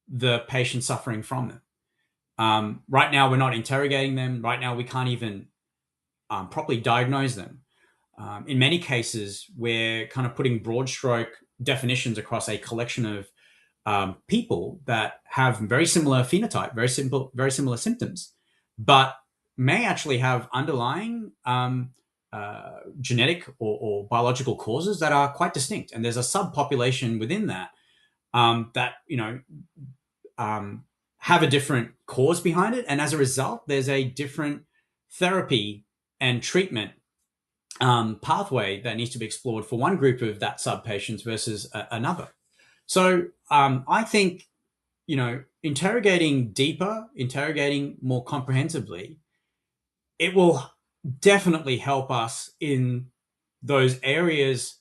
the patient suffering from them. Right now, we're not interrogating them. Right now, we can't even properly diagnose them. In many cases, we're kind of putting broad stroke definitions across a collection of people that have very similar phenotype, very similar symptoms, but may actually have underlying genetic or biological causes that are quite distinct. And there's a subpopulation within that that have a different cause behind it, and as a result, there's a different therapy and treatment pathway that needs to be explored for one group of that sub patients versus another. So I think, interrogating deeper, interrogating more comprehensively, it will definitely help us in those areas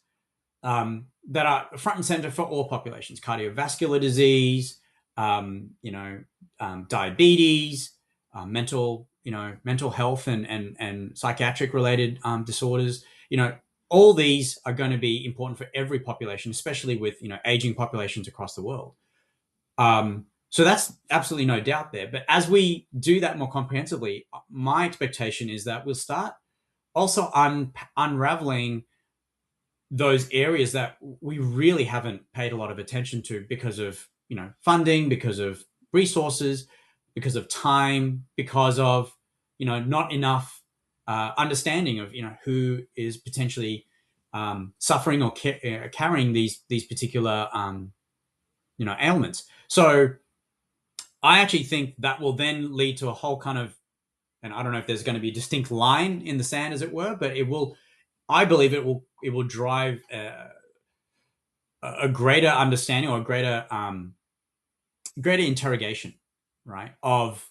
that are front and center for all populations: cardiovascular disease, diabetes, mental health and psychiatric related disorders. All these are going to be important for every population, especially with aging populations across the world. So that's absolutely no doubt there. But as we do that more comprehensively, my expectation is that we'll start also unraveling those areas that we really haven't paid a lot of attention to because of funding, because of resources, because of time, because of not enough understanding of who is potentially suffering or carrying these particular ailments. So I actually think that will then lead to a whole kind of, and I don't know if there's going to be a distinct line in the sand, as it were, but it will. I believe it will drive a greater understanding or a greater interrogation, right, of,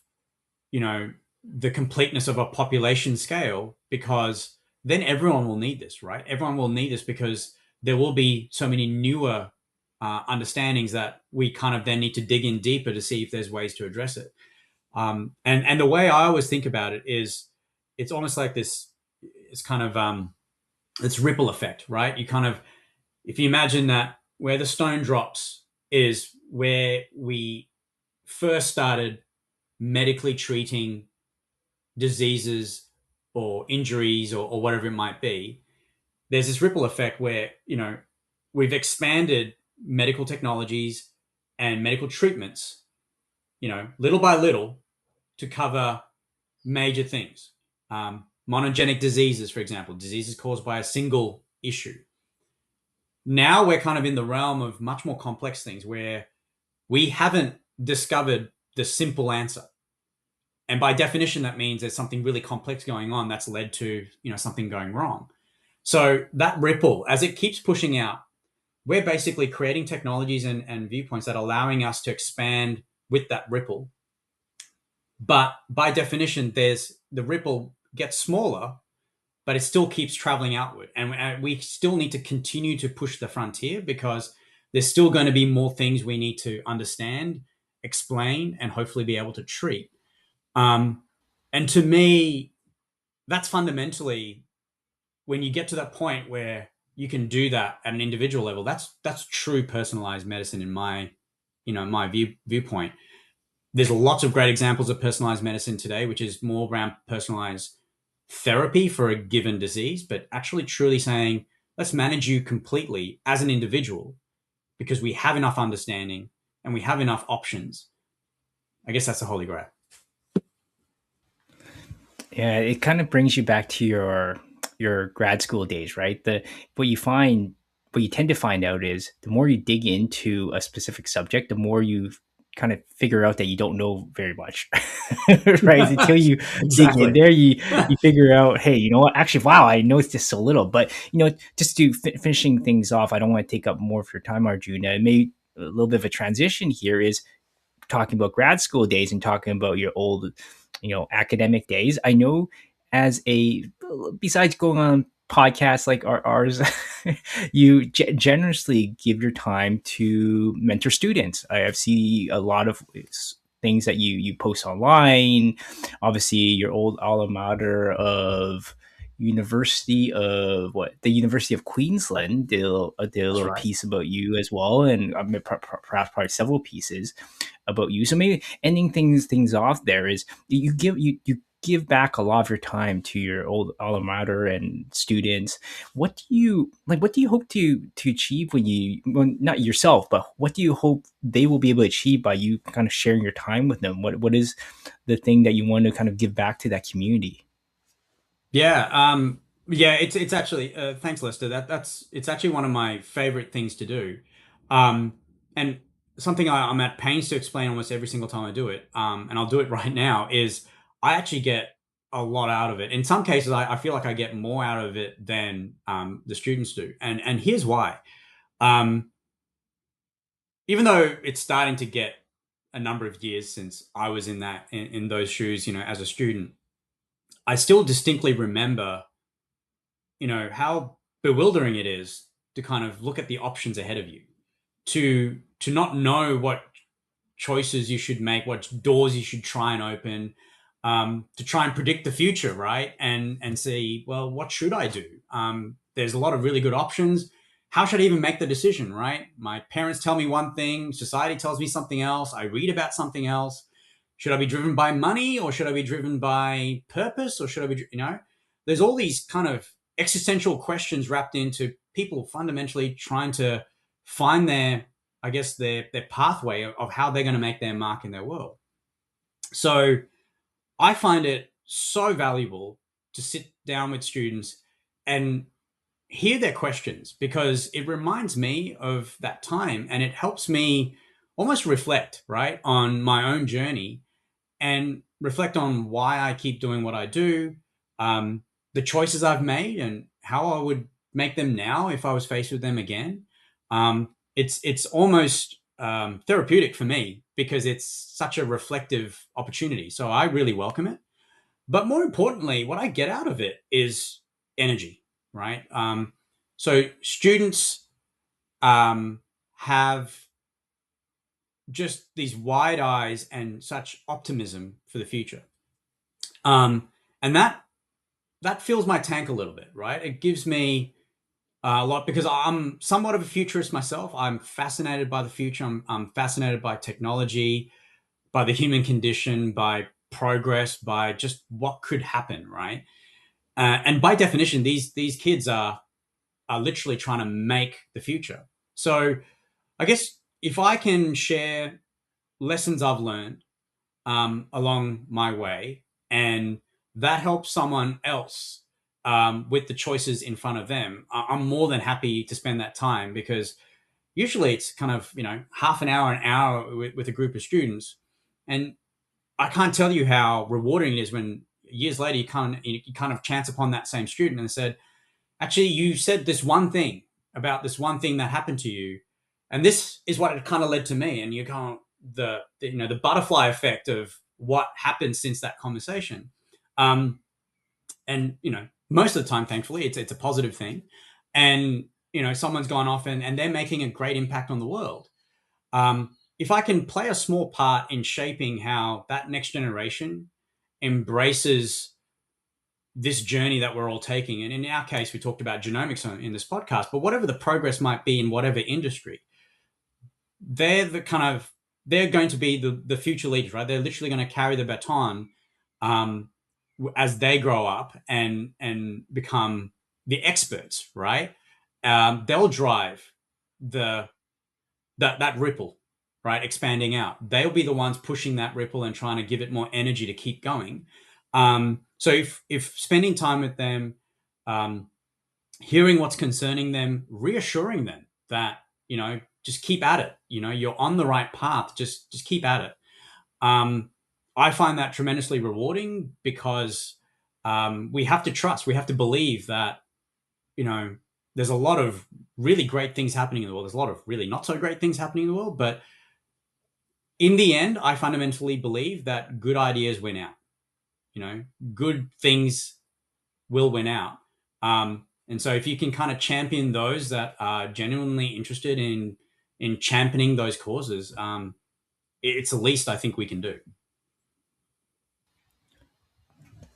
you know, the completeness of a population scale, because then everyone will need this, right? Everyone will need this because there will be so many newer understandings that we kind of then need to dig in deeper to see if there's ways to address it. And the way I always think about it is, it's almost like this. It's kind of this ripple effect, right? You kind of, if you imagine that where the stone drops is where we first started medically treating diseases or injuries, or whatever it might be, there's this ripple effect where, you know, we've expanded medical technologies and medical treatments, you know, little by little, to cover major things. Monogenic diseases, for example, diseases caused by a single issue. Now we're kind of in the realm of much more complex things where we haven't discovered the simple answer. And by definition, that means there's something really complex going on that's led to, you know, something going wrong. So that ripple, as it keeps pushing out, we're basically creating technologies and viewpoints that are allowing us to expand with that ripple. But by definition, there's the ripple gets smaller, but it still keeps traveling outward. And we still need to continue to push the frontier, because there's still going to be more things we need to understand, explain, and hopefully be able to treat. Um, and to me, that's fundamentally, when you get to that point where you can do that at an individual level, that's true personalized medicine in my, you know, my viewpoint. There's lots of great examples of personalized medicine today, which is more around personalized therapy for a given disease, but actually truly saying, let's manage you completely as an individual, because we have enough understanding and we have enough options. I guess that's the holy grail. Yeah, it kind of brings you back to your grad school days, right? The what you find, what you tend to find out is the more you dig into a specific subject, the more you kind of figure out that you don't know very much, right? Until you dig in Exactly. there, you figure out, hey, you know what? Actually, wow, I know it's just so little. But you know, just to finishing things off, I don't want to take up more of your time, Arjuna. It may a little bit of a transition here is talking about grad school days and talking about your old, you know, academic days. I know as a, besides going on podcasts like ours, you generously give your time to mentor students. I have seen a lot of things that you post online. Obviously, your old alma mater of the University of Queensland did a That's little right. piece about you as well, and perhaps probably several pieces about you. So maybe ending things off there is you give back a lot of your time to your old alma mater and students. What do you like? What do you hope to achieve when you, well, not yourself, but what do you hope they will be able to achieve by you kind of sharing your time with them? What is the thing that you want to kind of give back to that community? Yeah. Yeah. It's actually. Thanks, Lester. That's it's actually one of my favorite things to do, and something I'm at pains to explain almost every single time I do it. And I'll do it right now. Is I actually get a lot out of it. In some cases, I feel like I get more out of it than the students do. And here's why. Um, Even though it's starting to get a number of years since I was in those shoes, you know, as a student, I still distinctly remember, you know, how bewildering it is to kind of look at the options ahead of you, to not know what choices you should make, what doors you should try and open, to try and predict the future, right? And see, well, what should I do? There's a lot of really good options. How should I even make the decision, right? My parents tell me one thing, society tells me something else, I read about something else. Should I be driven by money, or should I be driven by purpose, or should I be, you know, there's all these kind of existential questions wrapped into people fundamentally trying to find their, I guess, their pathway of how they're going to make their mark in their world. So I find it so valuable to sit down with students and hear their questions, because it reminds me of that time, and it helps me almost reflect, right, on my own journey and reflect on why I keep doing what I do, the choices I've made, and how I would make them now if I was faced with them again. It's almost therapeutic for me because it's such a reflective opportunity. So I really welcome it. But more importantly, what I get out of it is energy, right? So students have just these wide eyes and such optimism for the future. And that fills my tank a little bit, right? It gives me a lot because I'm somewhat of a futurist myself. I'm fascinated by the future. I'm fascinated by technology, by the human condition, by progress, by just what could happen, right? And by definition, these kids are literally trying to make the future. So I guess if I can share lessons I've learned along my way, and that helps someone else with the choices in front of them, I'm more than happy to spend that time because usually it's kind of, half an hour with a group of students. And I can't tell you how rewarding it is when years later you kind of chance upon that same student and said, actually, you said this one thing about this one thing that happened to you, and this is what it kind of led to me. And you can't the butterfly effect of what happened since that conversation. And most of the time, thankfully, it's a positive thing. And someone's gone off and they're making a great impact on the world. If I can play a small part in shaping how that next generation embraces this journey that we're all taking, and in our case, we talked about genomics in this podcast, but whatever the progress might be in whatever industry, they're going to be the future leaders, right? They're literally going to carry the baton as they grow up and become the experts, right? They'll drive that ripple, right, expanding out. They'll be the ones pushing that ripple and trying to give it more energy to keep going. So if spending time with them, hearing what's concerning them, reassuring them that just keep at it. You're on the right path. Just keep at it. I find that tremendously rewarding because we have to trust. We have to believe that there's a lot of really great things happening in the world. There's a lot of really not so great things happening in the world. But in the end, I fundamentally believe that good ideas win out. Good things will win out. And so if you can kind of champion those that are genuinely interested in championing those causes, it's the least I think we can do.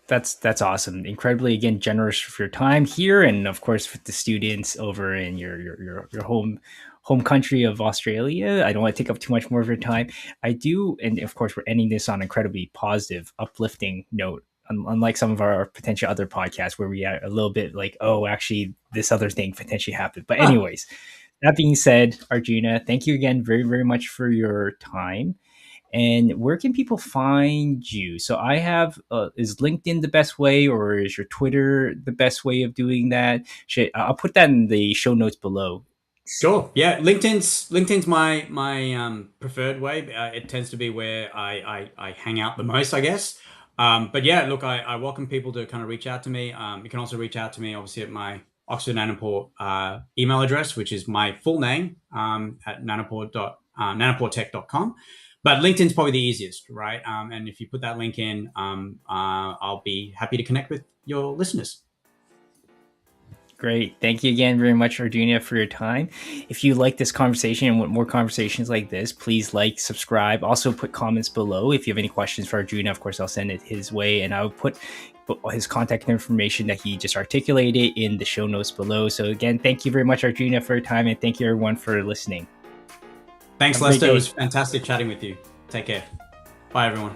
That's awesome. Incredibly, again, generous for your time here, and of course with the students over in your home country of Australia. I don't want to take up too much more of your time. I do, and of course we're ending this on an incredibly positive, uplifting note. Unlike some of our potential other podcasts where we are a little bit like, oh, actually, this other thing potentially happened. But anyways, that being said, Arjuna, thank you again very, very much for your time. And where can people find you? So I have, is LinkedIn the best way, or is your Twitter the best way of doing that? I'll put that in the show notes below. Sure. Yeah. LinkedIn's my preferred way. It tends to be where I hang out the most, I guess. But yeah, look, I welcome people to kind of reach out to me. You can also reach out to me, obviously, at my Oxford Nanopore email address, which is my full name at nanoporetech.com. But LinkedIn's probably the easiest, right? And if you put that link in, I'll be happy to connect with your listeners. Great. Thank you again very much, Arjuna, for your time. If you like this conversation and want more conversations like this, please like, subscribe. Also put comments below. If you have any questions for Arjuna, of course, I'll send it his way, and I'll put his contact information that he just articulated in the show notes below. So again, thank you very much, Arjuna, for your time, and thank you everyone for listening. Thanks, Lester. It was fantastic chatting with you. Take care. Bye, everyone.